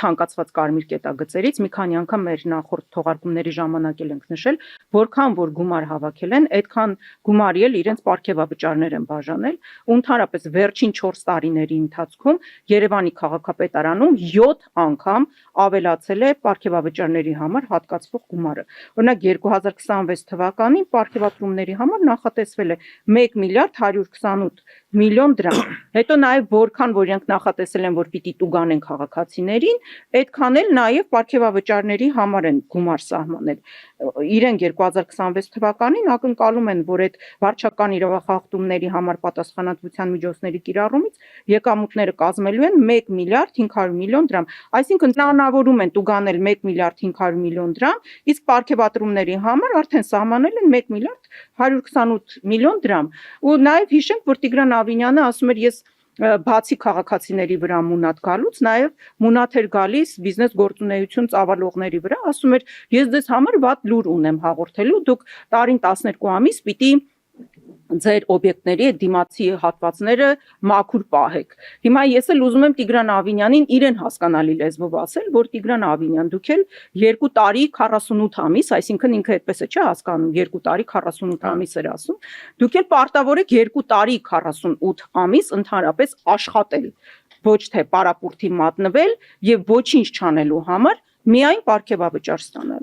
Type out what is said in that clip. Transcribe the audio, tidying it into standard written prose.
ցանկացված կարմիր կետագծերից մի քանի անգամ մեր նախորդ թողարկումների ժամանակ էլ ենք նշել, որքան որ գումար հավաքել են, այդքան գումարի էլ իրենց պարգևավճարներ են բաժանել, ու ընդհանրապես վերջին 4 տարիների ընթացքում Երևանի քաղաքապետարանում 7 անգամ ավելացել է պարգևավճարների համար հատկացվող գումարը։ Օրինակ 2026 թվականին պարգևատրումների համար նախատեսվել է 1 միլիարդ 128 միլիոն դրամ։ Հետո նաև որքան որ իրենք նախատեսել են, որ պիտի տուգանեն քաղաքացիներին, այդքան էլ նաև պարգևավճարների համար են գումար սահմանել։ Իրենք 2026 թվականին ակնկալում են, որ այդ վարչական իրավախախտումների համար պատասխանատվության միջոցների կիրառումից եկամուտները կազմելու են 1 միլիարդ 500 միլիոն դրամ։ Այսինքն պլանավորում են տուգանել 1 միլիարդ 500 միլիոն դրամ, իսկ պարգևատրումների համար արդեն սահմանել են 1 միլիարդ 128 միլիոն դրամ։ Ու նաև հիշենք, որ Տիգրան Ավինյանը ասում էր, ես բացի քաղաքացիների վրա մունատ գալուց, նաև մունատ էր գալիս բիզնես գործունեություն ծավալողների վրա, ասում էր, ես ձեզ համար վատ լուր ունեմ հաղորդելու, դուք տարին 12 ամիս պիտի ձեր օբյեկտների դիմացի հատվածները մաքուր պահեք։ Հիմա ես էլ ուզում եմ Տիգրան Ավինյանին իրեն հասկանալի լեզվով ասել, որ Տիգրան Ավինյան, դուք էլ 2 տարի 48 ամիս, այսինքն ինքը այդպես է չէ հասկանում, 2 տարի 48 ամիս էր ասում, դուք էլ պարտավոր եք 2 տարի 48 ամիս ընդհանրապես աշխատել, ոչ թե պարապուրտի մատնվել եւ ոչինչ չանելու համար միայն պարգևավճար ստանալ։